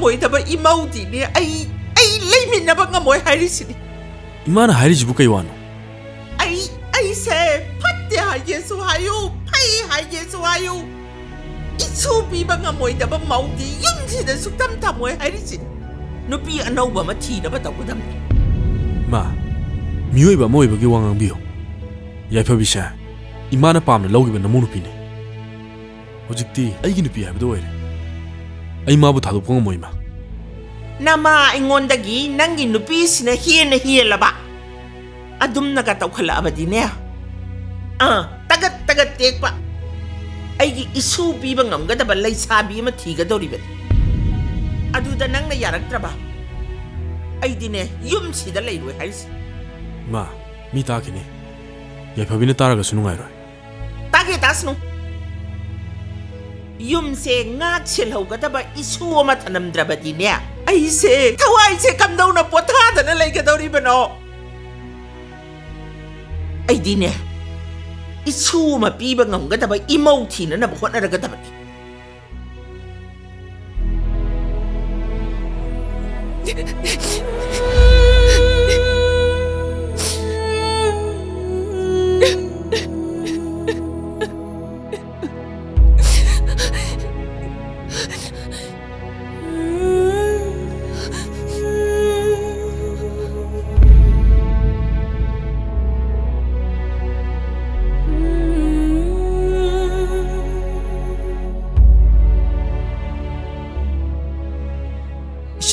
ꯉꯝꯃꯣꯏꯗꯕ ꯏꯃꯧꯗꯤꯅꯦ ꯑꯩ ꯂꯩꯃꯤꯟꯅꯕ ꯉꯝꯃꯣꯏ ꯍꯥꯏꯔꯤꯁꯤꯅꯤ 이마나 하이리지부 ꯀꯩ ꯋꯥꯅꯣ ꯑꯩꯁꯦ ꯐꯠꯇꯦ ꯍꯥꯏꯒꯦꯁꯨ ꯍꯥꯏꯌꯨ ꯐꯩ ꯍꯥꯏꯒꯦꯁꯨ ꯍꯥꯏꯌꯨ 이수 ꯄꯤꯕ ꯉꯝꯃꯣꯏꯗꯕ ꯃꯧꯗꯤ ꯌꯨꯝꯁꯤꯗ ꯁꯨꯛꯇꯝ ꯊꯝꯃꯣꯏ ꯍꯥꯏꯔꯤꯁꯤꯅꯤ ꯅꯨꯄꯤ ꯑꯅꯧꯕ ꯑꯃ ꯊꯤꯅꯕ ꯇꯧꯒꯗꯕꯅꯤ ꯃꯥ ꯃꯤꯑꯣꯏꯕ ꯑꯃ ꯑꯣꯏꯕꯒꯤ ꯋꯥ ꯉꯥꯡꯕꯤꯌꯨ ꯌꯥꯏꯐꯕꯤꯁꯦ 이마나 ꯄꯥꯝꯅ ꯂꯧꯈꯤꯕ ꯅꯃꯧ ꯅꯨꯄꯤꯅꯤ ꯍꯧꯖꯤꯛꯇꯤ ꯑꯩꯒꯤ ꯅꯨꯄꯤ ꯍꯥꯏꯕꯗꯣ ꯑꯣꯏꯔꯦ ꯑꯩ ꯃꯥꯕꯨ ꯊꯥꯗꯣꯛꯄ ꯉꯝꯃꯣꯏ ꯃꯥ ꯅꯃꯥ ꯑꯩꯉꯣꯟꯗꯒꯤ ꯅꯪꯒꯤ ꯅꯨꯄꯤꯁꯤꯅ ꯍꯦꯜꯂꯕ ꯑꯗꯨꯝꯅꯒ ꯇꯧꯈꯠꯂꯛꯑꯕꯗꯤꯅꯦ ꯇꯒꯠ ꯇꯦꯛꯄ ꯑꯩꯒꯤ 이수 ꯄꯤꯕ ꯉꯝꯒꯗꯕ ꯂꯩꯁꯥꯕꯤ ꯑꯃ ꯊꯤꯒꯗꯧꯔꯤꯕꯅꯤ ꯑꯗꯨꯗ ꯅꯪꯅ ꯌꯥꯔꯛꯇ꯭ꯔꯕ ꯑꯩꯗꯤꯅꯦ ꯌꯨꯝꯁꯤꯗ ꯂꯩꯔꯣꯏ ꯍꯥꯏꯔꯤꯁꯤ ꯃꯥ ꯃꯤ ꯇꯥꯈꯤꯅꯤ ꯌꯥꯏꯐꯕꯤꯅ ꯇꯥꯔꯒꯁꯨ ꯅꯨꯡꯉꯥꯏꯔꯣꯏ ꯇꯥꯒꯦ ꯇꯥꯁꯅꯨ ꯌꯨꯝꯁꯦ ꯉꯥꯛ ꯁꯦꯜꯍꯧꯒꯗꯕ 이수 ꯑꯃ ꯊꯅꯝꯗ꯭ꯔꯕꯗꯤꯅꯦ ꯑꯩꯁꯦ ꯊꯋꯥꯏꯁꯦ ꯀꯝꯗꯧꯅ ꯄꯣꯊꯥꯗꯅ ꯂꯩꯒꯗꯧꯔꯤꯕꯅꯣ ꯑꯩꯗꯤꯅꯦ 이수 ꯑꯃ ꯄꯤꯕ ꯉꯝꯒꯗꯕ 이ꯃꯧ ꯊꯤꯅꯅꯕ ꯍꯣꯠꯅꯔꯒꯗꯕꯅꯤ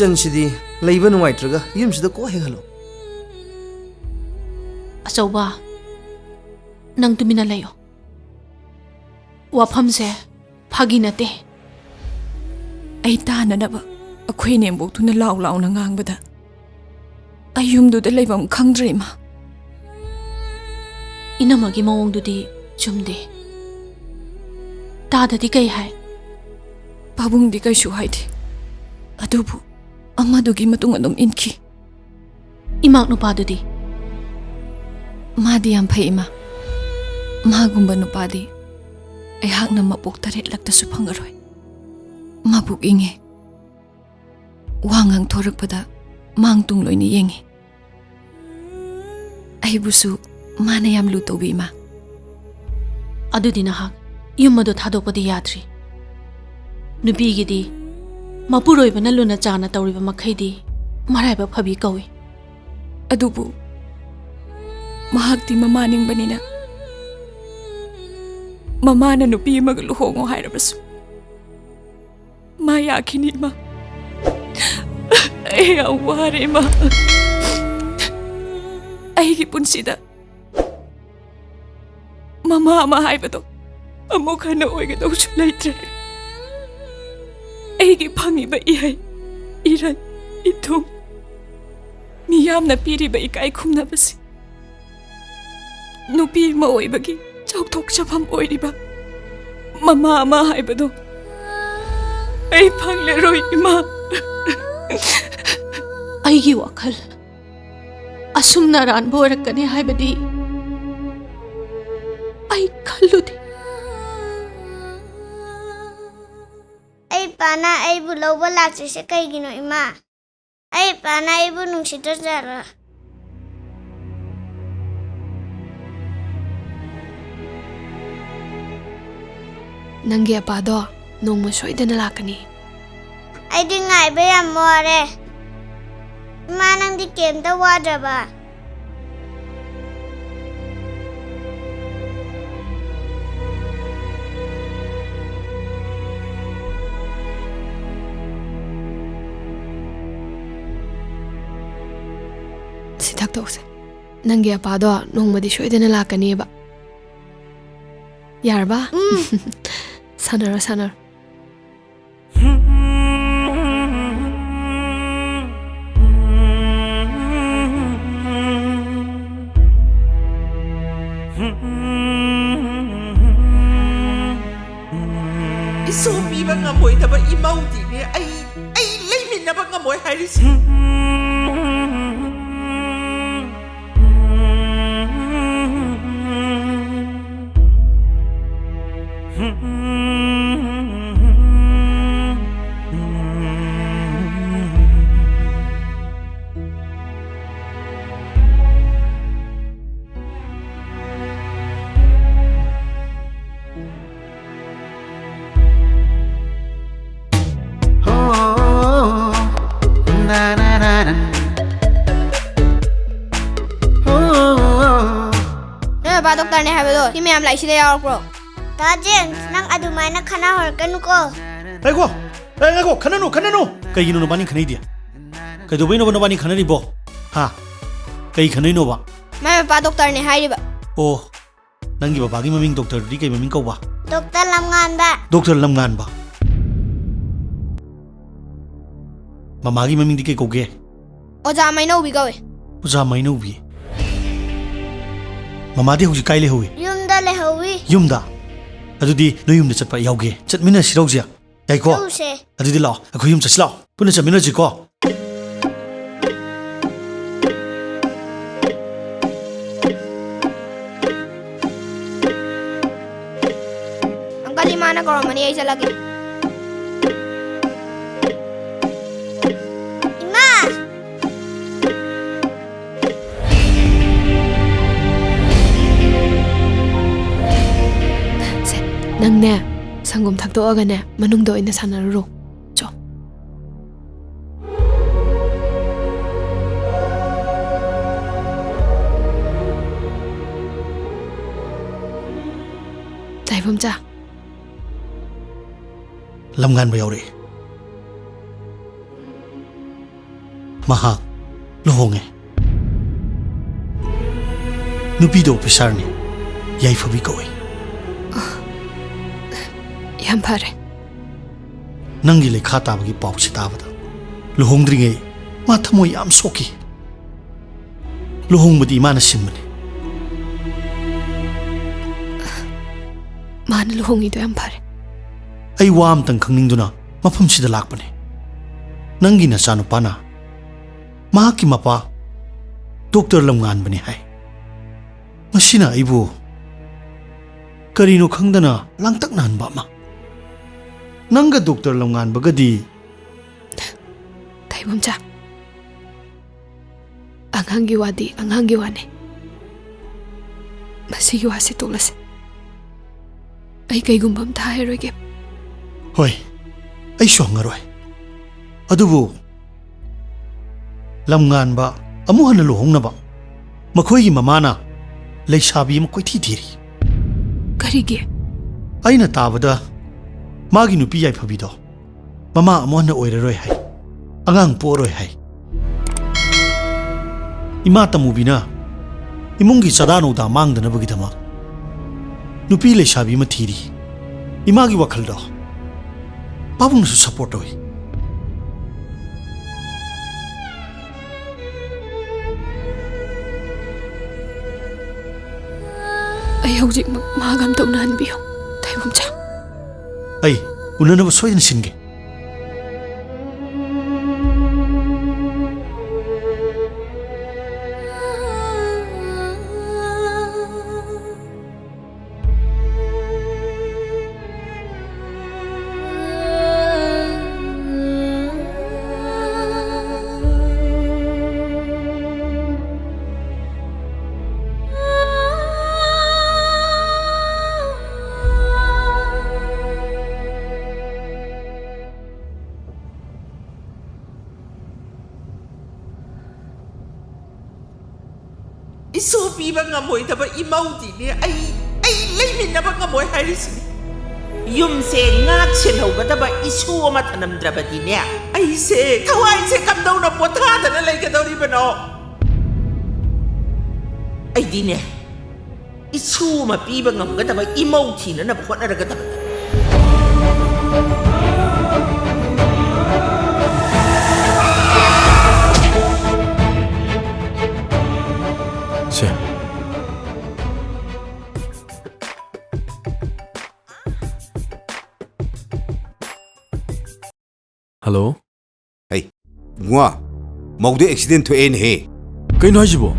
ꯏꯆꯟꯁꯤꯗꯤ ꯂꯩꯕ ꯅꯨꯡꯉꯥꯏꯇ꯭ꯔꯒ ꯌꯨꯝꯁꯤꯗ ꯀꯣ ꯍꯦꯛꯍꯜꯂꯣ ꯑꯆꯧꯕ ꯅꯪ ꯇꯨꯃꯤꯟꯅ ꯂꯩꯌꯣ ꯋꯥꯐꯝꯁꯦ ꯐꯥꯒꯤ ꯅꯠꯇꯦ ꯑꯩ ꯇꯥꯅꯅꯕ ꯑꯩꯈꯣꯏ ꯅꯦꯝꯕꯣꯛꯇꯨꯅ ꯂꯥꯎꯅ ꯉꯥꯡꯕꯗ ꯑꯩ ꯌꯨꯝꯗꯨꯗ ꯂꯩꯐꯝ ꯈꯪꯗ꯭ꯔꯦ ꯏꯃꯥ ꯏꯅꯝꯃꯒꯤ ꯃꯑꯣꯡꯗꯨꯗꯤ ꯆꯨꯝꯗꯦ ꯇꯥꯗꯗꯤ ꯀꯩ ꯍꯥꯏ ꯄꯥꯕꯨꯡꯗꯤ ꯀꯩꯁꯨ ꯍꯥꯏꯗꯦ ꯑꯗꯨꯕꯨ ꯑꯃꯗꯨꯒꯤ ꯃꯇꯨꯡ ꯑꯗꯨꯝ ꯏꯟꯈꯤ ꯏꯃꯥꯛ ꯅꯨꯄꯥꯗꯨꯗꯤ ꯃꯥꯗꯤ ꯌꯥꯝ ꯐꯩ ꯏꯃꯥ ꯃꯥꯒꯨꯝꯕ ꯅꯨꯄꯥꯗꯤ ꯑꯩꯍꯥꯛꯅ ꯃꯄꯣꯛ 8 ꯂꯛꯇꯁꯨ ꯐꯪꯉꯔꯣꯏ ꯃꯕꯨꯛ ꯏꯪꯉꯦ ꯋꯥ ꯉꯥꯡꯊꯣꯔꯛꯄꯗ ꯃꯥꯡ ꯇꯨꯡ ꯂꯣꯏꯅ ꯌꯦꯡꯉꯤ ꯑꯩꯕꯨꯁꯨ ꯃꯥꯅ ꯌꯥꯝ ꯂꯨ ꯇꯧꯕꯤ ꯏꯃꯥ ꯑꯗꯨꯗꯤ ꯅꯍꯥꯛ ꯌꯨꯝ ꯑꯗꯨ ꯊꯥꯗꯣꯛꯄꯗꯤ ꯌꯥꯗ꯭ꯔꯤ ꯅꯨꯄꯤꯒꯤꯗꯤ ꯃꯄꯨꯔꯣꯏꯕꯅ ꯂꯨꯅ ꯆꯥꯅ ꯇꯧꯔꯤꯕ ꯃꯈꯩꯗꯤ ꯃꯔꯥꯏꯕꯛ ꯐꯕꯤ ꯀꯧꯏ ꯑꯗꯨꯕꯨ ꯃꯍꯥꯛꯇꯤ ꯃꯃꯥ ꯅꯤꯡꯕꯅꯤꯅ ꯃꯃꯥꯅ ꯅꯨꯄꯤ ꯑꯃꯒ ꯂꯨꯍꯣꯡꯉꯣ ꯍꯥꯏꯔꯕꯁꯨ ꯃꯥ ꯌꯥꯈꯤꯅꯤ ꯏꯃꯥ ꯑꯩ ꯌꯥꯝ ꯋꯥꯔꯦ ꯏꯃꯥ ꯑꯩꯒꯤ ꯄꯨꯟꯁꯤꯗ ꯃꯃꯥ ꯑꯃ ꯍꯥꯏꯕꯗꯣ ꯑꯃꯨꯛ ꯍꯟꯅ ꯑꯣꯏꯒꯗꯧꯁꯨ ꯂꯩꯇ꯭ꯔꯦ ꯑꯩꯒꯤ ꯐꯪꯉꯤꯕ ꯏꯍꯩ ꯏꯔꯟ ꯏꯊꯨꯝ ꯃꯤꯌꯥꯝꯅ ꯄꯤꯔꯤꯕ ꯏꯀꯥꯏ ꯈꯨꯝꯅꯕꯁꯤ ꯅꯨꯄꯤ ꯑꯃ ꯑꯣꯏꯕꯒꯤ ꯆꯥꯎꯊꯣꯛꯆꯐꯝ ꯑꯣꯏꯔꯤꯕ ꯃꯃꯥ ꯑꯃ ꯍꯥꯏꯕꯗꯣ ꯑꯩ ꯐꯪꯂꯔꯣꯏ ꯏꯃꯥ ꯑꯩꯒꯤ ꯋꯥꯈꯜ ꯑꯁꯨꯝꯅ ꯑꯔꯥꯟꯕ ꯑꯣꯏꯔꯛꯀꯅꯤ ꯍꯥꯏꯕꯗꯤ ꯑꯩ ꯈꯜꯂꯨꯗꯦ ꯑꯩ ꯄꯥꯅ ꯑꯩꯕꯨ ꯂꯧꯕ ꯂꯥꯛꯇ꯭ꯔꯤꯁꯦ ꯀꯩꯒꯤꯅꯣ ꯏꯃꯥ ꯑꯩ ꯄꯥꯅ ꯑꯩꯕꯨ ꯅꯨꯡꯁꯤꯗ꯭ꯔꯖꯥꯠꯂ ꯅꯪꯒꯤ ꯑꯄꯥꯗꯣ ꯅꯣꯡꯃ ꯁꯣꯏꯗꯅ ꯂꯥꯛꯀꯅꯤ ꯑꯩꯗꯤ ꯉꯥꯏꯕ ꯌꯥꯝ ꯋꯥꯔꯦ ꯏꯃꯥ ꯅꯪꯗꯤ ꯀꯩꯝꯇ ꯋꯥꯗ꯭ꯔꯕ ꯁꯤꯊꯛ ꯇꯧꯁꯦ ꯅꯪꯒꯤ ꯑꯄꯥꯗꯣ ꯅꯣꯡꯃꯗꯤ ꯁꯣꯏꯗꯅ ꯂꯥꯛꯀꯅꯤꯕ ꯌꯥꯔꯕ 사나라 사나라 이수 ꯄꯤꯕ ꯉꯝꯃꯣꯏꯗꯕ 이마우디네 ꯑꯩ ꯂꯩꯃꯤꯟꯅꯕ ꯉꯝꯃꯣꯏ ꯍꯥꯏꯔꯤꯁꯤ ꯃꯄꯥ ꯗꯣꯛꯇꯔꯅꯦ ꯍꯥꯏꯕꯗꯣ ꯁꯤ ꯃꯌꯥꯝ ꯂꯥꯛꯏꯁꯤꯗ ꯌꯥꯎꯔꯛꯄ꯭ꯔꯣ? ꯗꯥ ꯖꯦꯝꯁ ꯅꯪ ꯑꯗꯨꯃꯥꯏꯅ ꯈꯟꯅꯍꯧꯔꯛꯀꯅꯨꯀꯣ. ꯉꯥꯏꯈꯣ ꯈꯟꯅꯅꯨ ꯀꯩꯒꯤꯅꯣ ꯅꯕꯥꯅꯤ ꯈꯟꯅꯩꯗꯤ ꯀꯩꯗꯧꯕꯩꯅꯣꯕ ꯅꯕꯥꯅꯤ ꯈꯟꯅꯔꯤꯕꯣ ꯍꯥ ꯀꯩ ꯈꯟꯅꯩꯅꯣꯕ ꯃꯥꯏ ꯃꯄꯥ ꯗꯣꯛꯇꯔꯅꯦ ꯍꯥꯏꯔꯤꯕ. ꯑꯣ ꯅꯪꯒꯤ ꯕꯕꯥꯒꯤ ꯃꯃꯤꯡ ꯗꯣꯛꯇꯔꯗꯨꯗꯤ ꯀꯩ ꯃꯃꯤꯡ ꯀꯧꯕ? ꯗꯣꯛꯇꯔ ꯂꯝꯉꯥꯟꯕ. ꯗꯣꯛꯇꯔ ꯂꯝꯉꯥꯟꯕ. ꯃꯃꯥꯒꯤ ꯃꯃꯤꯡꯗꯤ ꯀꯩ ꯀꯧꯒꯦ? ꯑꯣꯖꯥ ꯃꯩꯅꯧꯕꯤ ꯀꯧꯋꯦ. ꯑꯣꯖꯥ ꯃꯩꯅꯧꯕꯤ. ꯃꯃꯥꯗꯤ ꯍꯧꯖꯤꯛ ꯀꯥꯏ ꯂꯩꯍꯧꯏ? ꯌꯨꯝꯗ ꯂꯩꯍꯧꯏ. ꯌꯨꯝꯗ? ꯑꯗꯨꯗꯤ ꯅꯣꯏ ꯌꯨꯝꯗ ꯆꯠꯄ ꯌꯥꯎꯒꯦ. ꯆꯠꯃꯤꯟꯅꯁꯤꯔꯧꯖꯤꯌꯥ? ꯌꯥꯏꯀꯣ? ꯆꯠꯂꯨꯁꯦ. ꯑꯗꯨꯗꯤ ꯂꯥꯛꯑꯣ ꯑꯩꯈꯣꯏ ꯌꯨꯝ ꯆꯠꯁꯤ ꯂꯥꯛꯑꯣ. ꯄꯨꯟꯅ ꯆꯠꯃꯤꯟꯅꯁꯤꯀꯣ. अंकल इमाना करो मनी ऐसा लगे. इमा. 세, 낭네 상금 탁도 어가네 만ung도 있는 산으로 줘. 자이범자. lamngan ba yauri mahak lohonge nupi do officer ni yai fabi koi ꯌꯥꯝ ꯐꯔꯦ. nangi le khata bagi paw si tabada lohongdri nge ma thamoi yam soki lohong badi mana simmani ꯃꯥꯅ ꯂꯨꯍꯣꯡꯉꯤꯗꯣ ꯌꯥꯝ ꯐꯔꯦ. ai wa amtang khangning-duna mafam sida lakpane nangi na chanupana mahaki mapa doctor lamngan bani hai masina aibu karino khangdana langtak nan ba ma nanga doctor lamngan bagadi 자이범자. 앙항기 와디 앙항기 와네. 마시기 와시 똑라세. ai kaiꯒꯨꯝꯕ ꯑꯝꯇ ꯍꯥꯏꯔꯣꯏꯒꯦ. hoi ai shongaroi adubu lamngan ba amu hana lohongna ba makhoi gi mamana leisabi ma koi thi thiri ꯀꯔꯤꯒꯤ? aina tabada magi nupi yai phabi do mama amu hana oiraroi hai angang poroi hai ima tamubina imungi chadano da mangdana bagi dama nupi leisabi ma thiri imagi wakhal do babung su support oi ai hojik magam tawnan biyo. 자이범자. ai unana ba soidan singe isu piba ngamoi taba imaudi ni ai leiminaba ngamoi harisini yum se ngak chen hoga taba isu ama thanam drabadi ne ai se thawai se kamdau na potha dana leigadori bano ai di ne isu ma piba ngamga taba imauthi na photna raga taba 세. Hello. Hey, ngwa, maude accident to en he. Kay no hajibo.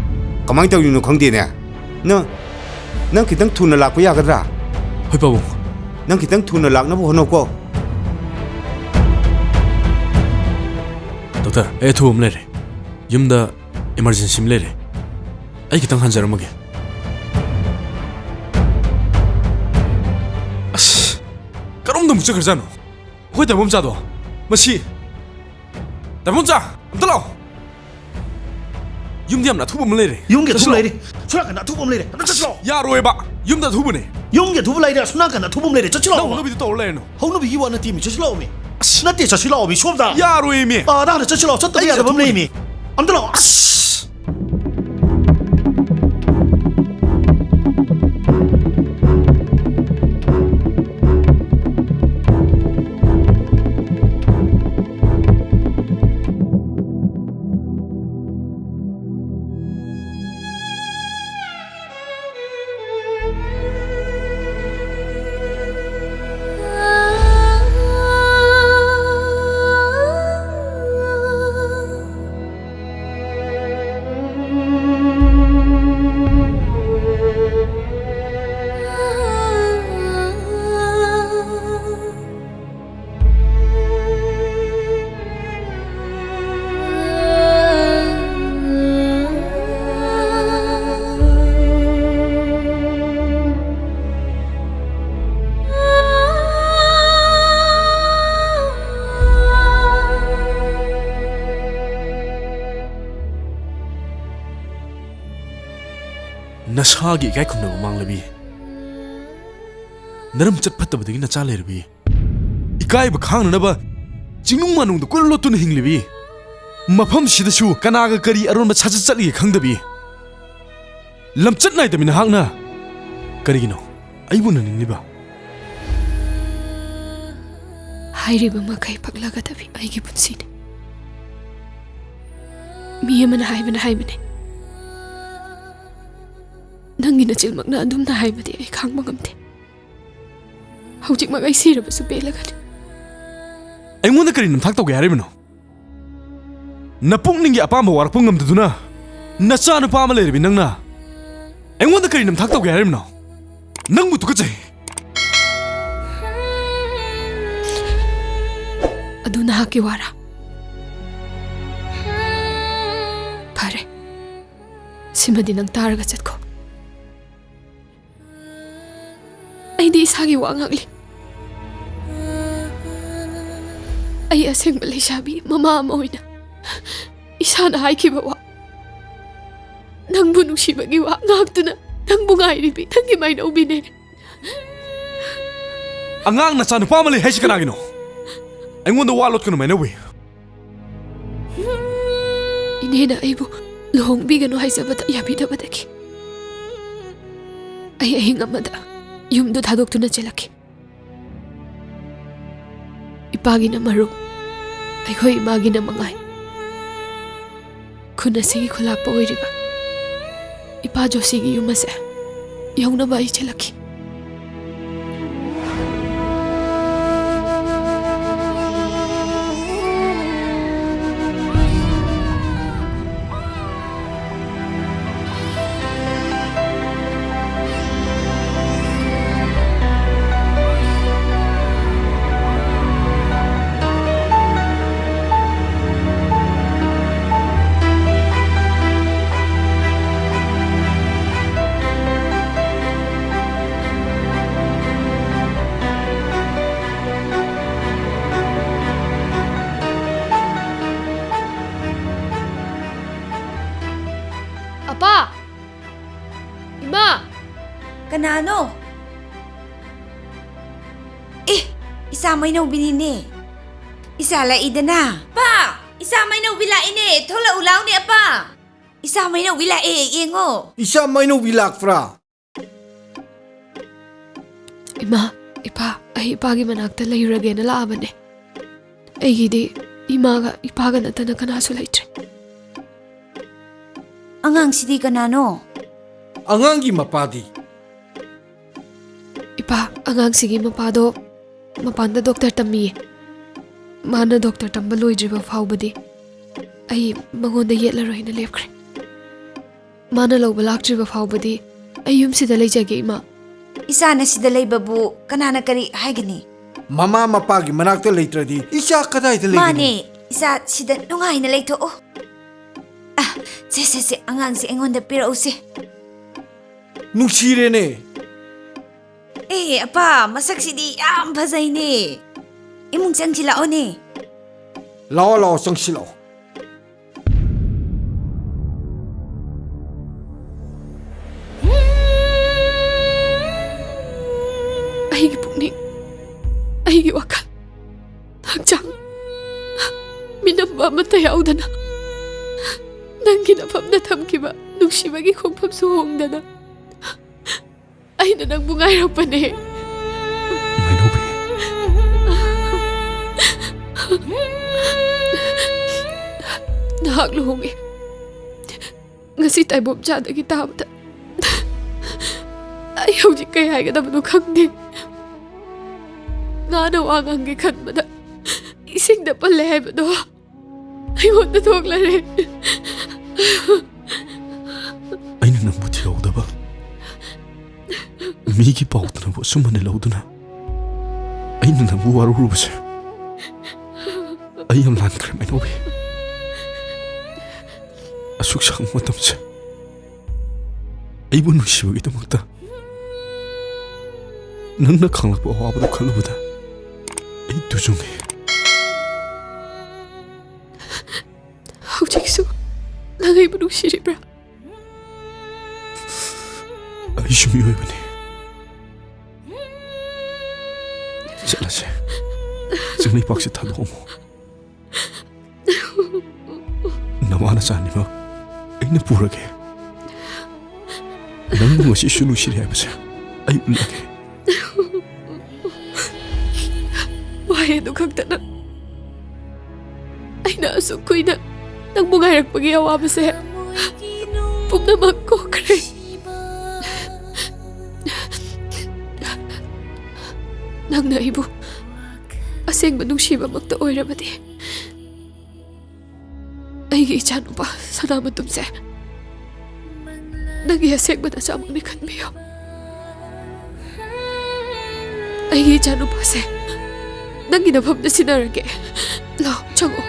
Kamang taw yun no khang di na. Nang kitang thuna lak pa yagadra. Hoy pabong. Nang kitang thuna lak na bo hono ko. Doctor, ARONBA lere. Yumda emergency lere. ai kitang hanjaramage. As karomda mukcha kharjano. Hoi ta bomcha do. Masi. Ta bomcha. Amta lao. ꯌꯨꯝꯗ ꯌꯥꯝꯅ ꯑꯊꯨꯕ ꯑꯃ ꯂꯩꯔꯦ ꯌꯨꯝꯒꯤ ꯑꯊꯨꯕ ꯂꯩꯔꯦ ꯁꯣꯅꯥꯀꯟꯗ ꯑꯊꯨꯕ ꯑꯃ ꯂꯩꯔꯦ ꯑꯝꯇ ꯆꯠꯁꯤꯂꯣ ꯌꯥꯔꯣꯏꯕ ꯌꯨꯝꯗ ꯑꯊꯨꯕꯅꯦ ꯌꯨꯝꯒꯤ ꯑꯊꯨꯕ ꯂꯩꯔꯦ ꯁꯣꯅꯥꯀꯟꯗ ꯑꯊꯨꯕ ꯑꯃ ꯂꯩꯔꯦ ꯆꯠꯁꯤꯂꯣ ꯅꯪ ꯍꯧꯅꯕꯤꯗꯣ ꯇꯧꯔ ꯂꯩꯔꯅꯨ ꯍꯧꯅꯕꯤꯒꯤ ꯋꯥ ꯅꯠꯇꯦ ꯃꯤ ꯆꯠꯁꯤꯂꯣ ꯃꯤ ꯅꯠꯇꯦ ꯆꯠꯁꯤꯂꯣ ꯃꯤ ꯁꯣꯝꯗ ꯌꯥꯔꯣꯏ ꯃꯤ ꯅꯍꯥꯟ ꯆꯠꯁꯤꯂꯣ ꯆꯠꯇꯕ ꯌꯥꯗꯕ ꯑꯃ ꯂꯩ ꯃꯤ ꯑꯝꯇ ꯂꯥꯛꯑꯣ ꯅꯁꯥꯒꯤ ꯏꯀꯥꯏ ꯈꯨꯝꯅꯕ ꯃꯥꯡꯂꯕꯤ ꯅꯔꯝ ꯆꯠ ꯐꯠꯇꯕꯗꯒꯤ ꯅꯆꯥ ꯂꯩꯔꯕꯤ ꯏꯀꯥꯏꯕ ꯈꯥꯡꯅꯅꯕ ꯆꯤꯡꯅꯨꯡ ꯃꯥꯅꯨꯡꯗ ꯀꯣꯏ ꯂꯣꯠꯇꯨꯅ ꯍꯤꯡꯂꯤꯕꯤ ꯃꯐꯝꯁꯤꯗꯁꯨ ꯀꯅꯥꯒ ꯀꯔꯤ ꯑꯔꯣꯟꯕ ꯁꯥꯖꯠ ꯆꯠꯂꯤꯒꯦ ꯈꯪꯗꯕꯤ ꯂꯝꯆꯠ ꯅꯥꯏꯗꯕꯤ ꯅꯍꯥꯛꯅ ꯀꯔꯤꯒꯤꯅꯣ ꯑꯩꯕꯨ ꯅꯅꯤꯡꯂꯤꯕ ꯍꯥꯏꯔꯤꯕ ꯃꯈꯩ ꯐꯛꯂꯒꯗꯕꯤ ꯑꯩꯒꯤ ꯄꯨꯟꯁꯤꯅꯤ ꯃꯤ ꯑꯃꯅ ꯍꯥꯏꯕꯅꯤ ꯅꯪꯒꯤ ꯅꯆꯤꯜꯃꯛꯅ ꯑꯗꯨꯝꯅ ꯍꯥꯏꯕꯗꯤ ꯑꯩ ꯈꯥꯡꯕ ꯉꯝꯗꯦ ꯍꯧꯖꯤꯛꯃꯛ ꯑꯩ ꯁꯤꯔꯕꯁꯨ ꯄꯦꯜꯂꯒꯅꯤ ꯑꯩꯉꯣꯟꯗ ꯀꯔꯤ ꯅꯝꯊꯥꯛ ꯇꯧꯒꯦ ꯍꯥꯏꯔꯤꯕꯅꯣ ꯅꯄꯨꯛꯅꯤꯡꯒꯤ ꯑꯄꯥꯝꯕ ꯋꯥꯔꯛꯄ ꯉꯝꯗꯗꯨꯅ ꯅꯆꯥ ꯅꯨꯄꯥ ꯑꯃ ꯂꯩꯔꯕꯤ ꯅꯪꯅ ꯑꯩꯉꯣꯟꯗ ꯀꯔꯤ ꯅꯝꯊꯥꯛ ꯇꯧꯒꯦ ꯍꯥꯏꯔꯤꯕꯅꯣ ꯅꯪꯕꯨ ꯇꯨꯀꯠꯆꯩ ꯑꯗꯨ ꯅꯍꯥꯛꯀꯤ ꯋꯥꯔꯥ ꯐꯔꯦ ꯁꯤꯃꯗꯤ ꯅꯪ ꯇꯥꯔꯒ ꯆꯠꯈꯣ ꯑꯩꯗꯤ ꯏꯁꯥꯒꯤ ꯋꯥ ꯉꯥꯡꯂꯤ ꯑꯩ ꯑꯁꯦꯡꯕ ꯂꯩꯁꯥꯕꯤ ꯃꯃꯥ ꯑꯃ ꯑꯣꯏꯅ ꯏꯁꯥꯅ ꯍꯥꯏꯈꯤꯕ ꯋꯥ ꯅꯪꯕꯨ ꯅꯨꯡꯁꯤꯕꯒꯤ ꯋꯥ ꯉꯥꯛꯇꯨꯅ ꯅꯪꯕꯨ ꯉꯥꯏꯔꯤꯕꯤ ꯅꯪꯒꯤ ꯃꯥꯏꯅꯧꯕꯤꯅꯦ ꯑꯉꯥꯡ ꯅꯆꯥ ꯅꯨꯄꯥ ꯑꯃ ꯂꯩ ꯍꯥꯏꯁꯤ ꯀꯅꯥꯒꯤꯅꯣ ꯑꯩꯉꯣꯟꯗ ꯋꯥ ꯂꯣꯠꯀꯅꯨ ꯃꯥꯏꯅꯧꯕꯤ ꯏꯅꯦꯅ ꯑꯩꯕꯨ ꯂꯨꯍꯣꯡꯕꯤꯒꯅꯨ ꯍꯥꯏꯖꯕꯗ ꯌꯥꯕꯤꯗꯕꯗꯒꯤ ꯑꯩ ꯑꯍꯤꯡ ꯑꯃꯗ ꯌꯨꯝꯗꯨ ꯊꯥꯗꯣꯛꯇꯨꯅ ꯆꯦꯜꯂꯛꯈꯤ ꯏꯄꯥꯒꯤꯅ ꯃꯔꯨꯞ ꯑꯩꯈꯣꯏ ꯏꯃꯥꯒꯤꯅ ꯃꯉꯥꯏ ꯈꯨꯟ ꯑꯁꯤꯒꯤ ꯈꯨꯜꯂꯥꯛꯄ ꯑꯣꯏꯔꯤꯕ ꯏꯄꯥ ꯖꯣꯁꯤꯒꯤ ꯌꯨꯝ ꯑꯁꯦ ꯌꯧꯅꯕ ꯑꯩ ꯆꯦꯜꯂꯛꯈꯤ Apa? Ima! Kanano? Isa may naubili ni. Isa laida na. Pa! Isa may naubila ini. Thola ulaw ni apa. Isa may naubila ingo. Isa may naubila fra. Ima, ipa, ay ipagi manakta layurage na laaban eh. Ay gidi, imaga ipaga na tanang kanaso laytre. Angang sidi kanano? Angang gi mapadi. Ipa, angang sige mapado. Mapanda doktor tami. Mana doktor tamba loidriba faubadi. Ay mangonda yetlaroy na lepkre. Mana lawba lakdriba faubadi. Ay sida layjage ima. Isa na sida laybabu kanana kari haygani. Mama mapagi manakta laytradi. Isa kaday ta laygani. Mane, isa sida nungay na layto oh. Se angang si engonda pira usi. Nuksire ne. Apa, masak sidi yam bazay ni. Imong sang silao ni. Lao sang silao. ꯂꯩꯃꯤꯟꯅꯕ ꯑꯃꯠꯇ ꯌꯥꯎꯗꯅ ꯅꯪꯒꯤ ꯅꯐꯝꯗ ꯊꯝꯈꯤꯕ ꯅꯨꯡꯁꯤꯕꯒꯤ ꯈꯣꯡꯐꯝꯁꯨ ꯍꯣꯡꯗꯅ ꯑꯩꯅ ꯅꯪꯕꯨ ꯉꯥꯏꯔꯛꯄꯅꯦ ꯃꯥꯏꯅꯧꯕꯤ ꯅꯍꯥꯛ ꯂꯨꯍꯣꯡꯉꯦ ngasi taibom chadagi tabda ai hojik kai haigadabu khangde ngana wangange khanbada ising da palle haibado ai honda thoklare aina nambu thiyaudaba migi pautna bo sumane lauduna aina nambu warurubase ai am lan kare mainobi asuk sang matam se ai bu nushibagi damakta nangna khanglakpa awabadu khalubada ai tujunge hojiksu nangai bu nushiribra ai shumi oibani chalase jangai pakse thadomo namana chanima aina purage nangbu ngasi shunu shiri haibase ai ulage wae du khakta aina sukuina nangbu ngairakpagi awabase pumnamak kokre nangna ibu asengba nungsibamakta oirabadi aigi ichanupa sanamatumse nangi asengba nasamangni khanbiyo aigi ichanupa se nangi nafamda sinarage lo chango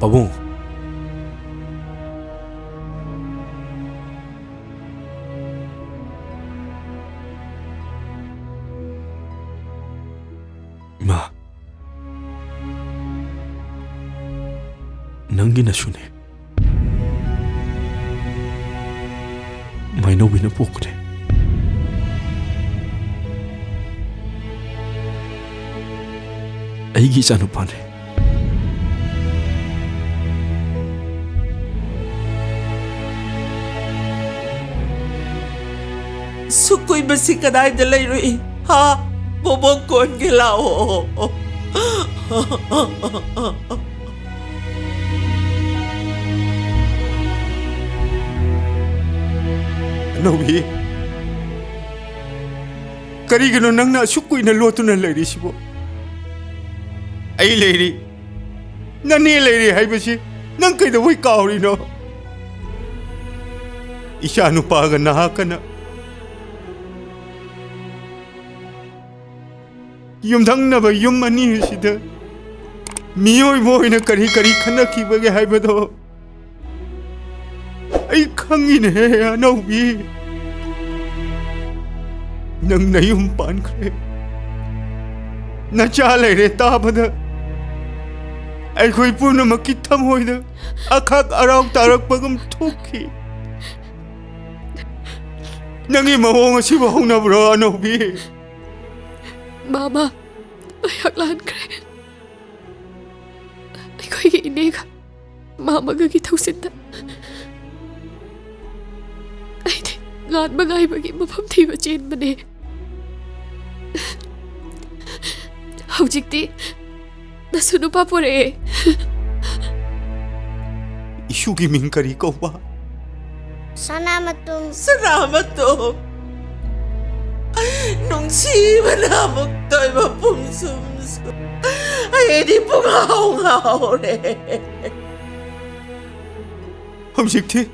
Pabung, ma, nangi na shune, mainobi na pokre, aigi chanupane. Sukui basi kadai de leirui ha bobong kon ke lao Nobi karigino nangna sukui na lotuna leiri sibo ai leiri nani leiri haibasi nang kai da wai kauri no ishanu paga na hakana yumdhangnaba yum ani sida miyoi boina kari kari khanakibage haibado ai khangine Anobi nang nayum pankre na chale re tabada ai khoi puna makitham hoida akhak arau tarak pagam thukhi nangi mawong asiba hona bro Anobi Mama, ayak lan kre. Ikoi ki inega, mama ga ki thausinda. Aide, lan magai bagi mafam thiba chen bane. Haujikti, nasunu papore. ꯏꯁꯨꯒꯤ ꯃꯤꯡ ꯀꯔꯤ ꯀꯧꯕ? Sanamatung. Salamat nungsiba muktoy mapumsumsum. Ay, di po ngaw re. Hꯧꯖꯤꯛꯇꯤ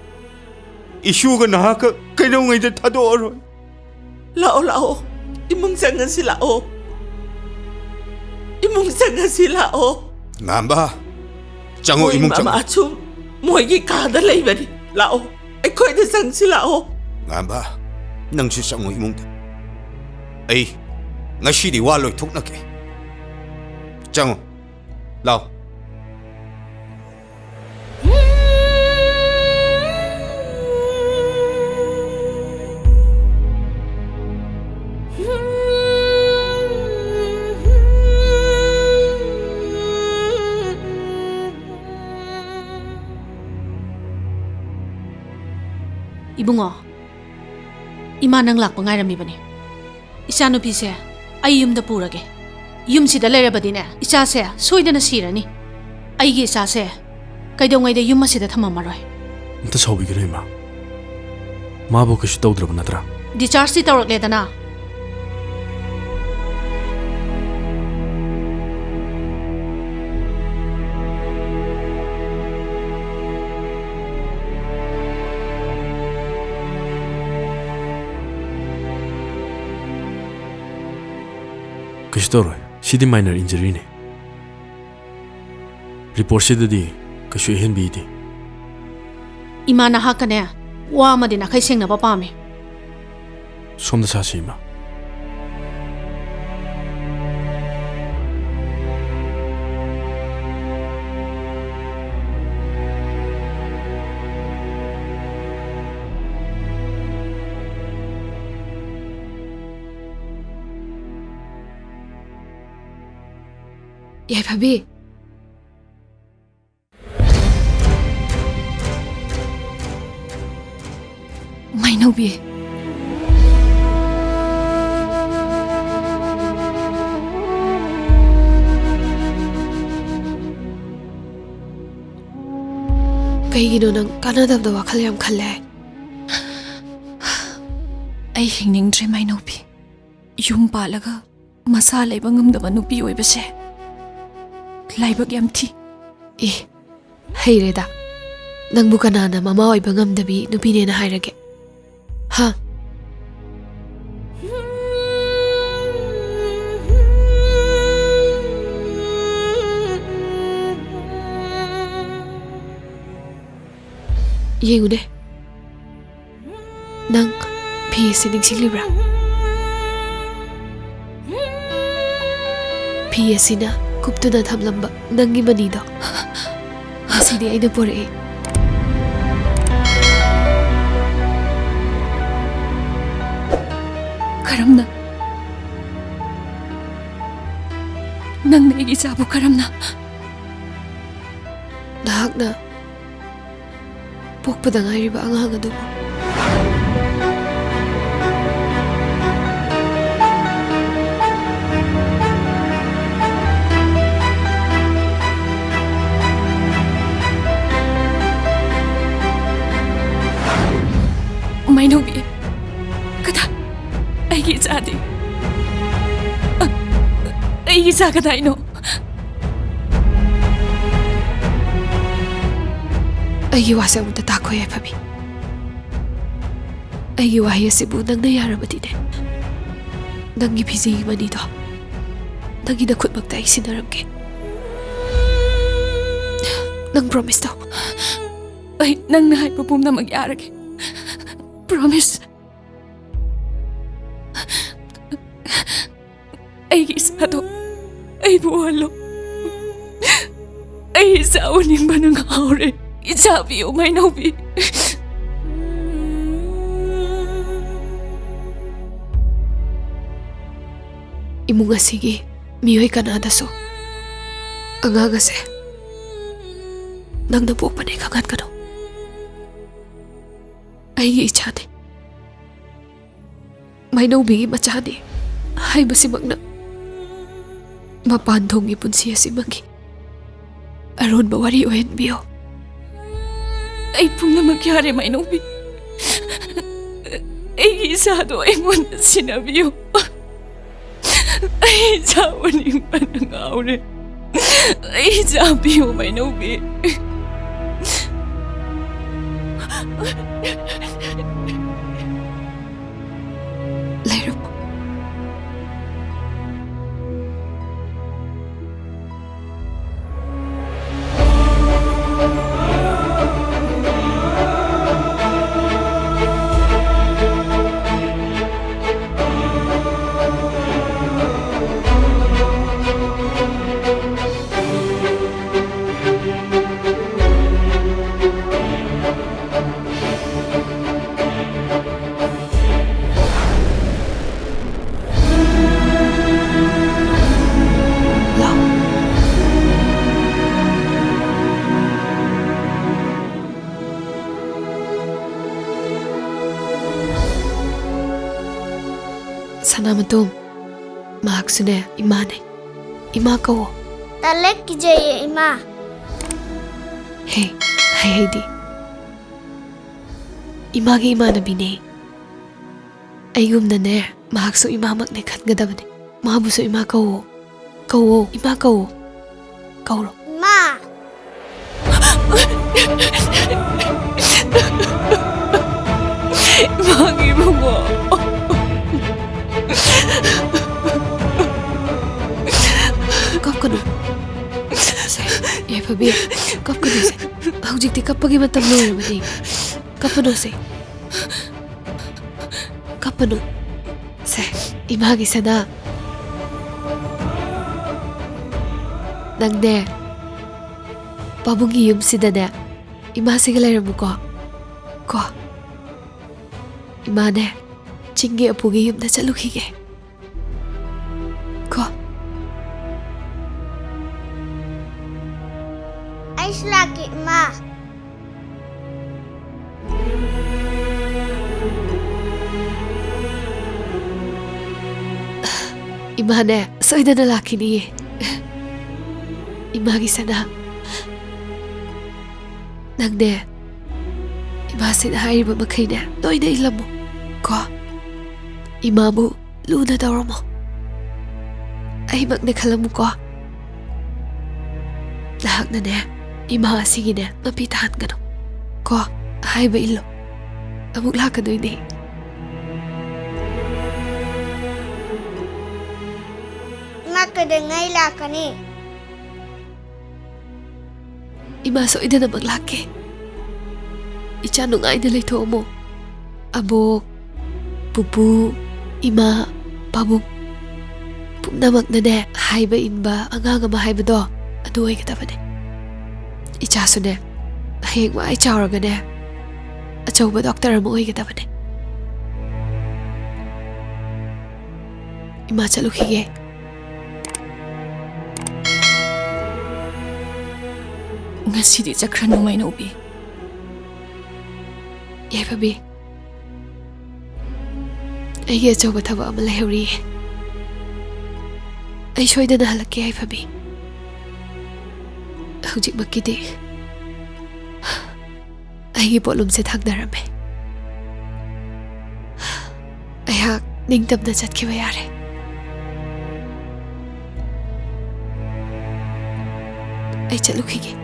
ꯏꯁꯨꯒ ꯅꯍꯥꯛꯀ ꯀꯩꯗꯧꯉꯩꯗ ꯊꯥꯗꯣꯛꯑꯔꯣꯏ? Lao, imong sangan sila Imong sangan sila Ngamba, Chango imong Mama chango. achum, mo'y kada layba ni. Lao, ay ko'y nasang sila Ngamba, nang susang imong ay, ngashidi waloy tuk na ke. Chango, lao. Ibungo, ima nang lakpa ngairami bani. Isa nupi se, ay yumda purage. Yum sida lairabadi ne, isa se, soidana sirani. Aigi isa se, kaidongayda yum masida thamamaroy. Inta saubigiro ima. Mabo kashi tawdraba natra. Discharge si tawrakledana. Kishtoroi, sidi minor injury ne. Report sidadi kashu ihin bidi. Ima na hakane, wa madina kay sing na papami. Somda sasi ima. Yay Bhabi. MANAOBI. Kaigino nang kanadabda wakhal yam khalle. Ay hingningdre MANAOBI. Yum palaga masa laiba ngamdaba nupi oibase. Laibag yam thi. Heireda. Nang bukanana mama oiba ngamdabi nupine na hairage. Ha? Yengune. Nang PSC ningsinglibra. PSC na kuptuna thamlamba nangi manido. Asidi ay napore. Karamna. Nang naigisabu karamna. Nahakna pokpada ngairiba ang hangadubo. MANAOBI. Kada. Aigi isadi. Aigi isa kada ino. Aigi wasa mo tatako ya Bhabi. Aigi wahaya sibu nang nayarabadi ne. Nang ipisi manido. Nang inakot magtaig sinaramke. Nang promise daw. Ay, nang nahay papum na magyarag. Promise. Ay isado. Ay buwalo. Ay isaunin ba ng haure? Isabi o MANAOBI. Imo nga sige, miyoy kanada so. Ang nga se. Nang nabuo pa na ikagat ka no. Ay ichani. MANAOBI machani. Ay masimag na. Mapandong ipon siya si Magi. ARONBA WARI o NBO. Ay punamak yare Mainobi. Ay isado ay muna sinabiyo. Ay sawaning panangaure. Ay sabiyo Mainobi. Later po. Sanamatum, mahaksune imane, ima kawo. Talek kijaya ima. Hey, Heidi. Imagi imana bine. Ayum na ne, mahakso imamak ne khatgadabane. Mahabuso ima kawo. Kawo, ima kawo. Kawro. Ma. Magi mo. Kap kanu. Ye Fabi, kap kanu se. Hujik ti kapagi matam no ramani. Kapano se. Kapano. Se, imagi sana. Nangde. Pabungi yum sidane. Imasigalay ramu ko. Ko. Imane. Chingi apugi yum na chalukige. Ko. Ice laki ma. Imane, soidana laki ni. Imagi sana. Nangde. Imasin hariba makayna. Noyna ilamu. Ko. Imabu luna dawramo. Ay magnakalamu ko. Lahak na ne. Ima sige na mapitahan ka no. Ko, ay ba ilo? Amugla ka doon eh. Makadangay laka ni. Ima so ida na maglaki. Ichanong ay nalito mo. Abok, pupu, ima, pabuk. Pumnamag na ne, hay ba inba, ang nga mahay ba do? Ado ay kita pa ne. Ichaso ne, hayag ma ay chawraga ne. Achaw ba doktor mo ay kita pa ne. Ima chalukige. Ngasi di sakran mo may naubi. Yay Fabi. Ay achaw ba taba ang malahiri. Ay soy na nahalaki ay Fabi. Hujik magkiti. Ay gipolom sa thagdarame. Ay hak ningtab na chat kibayari. Ay chalukige.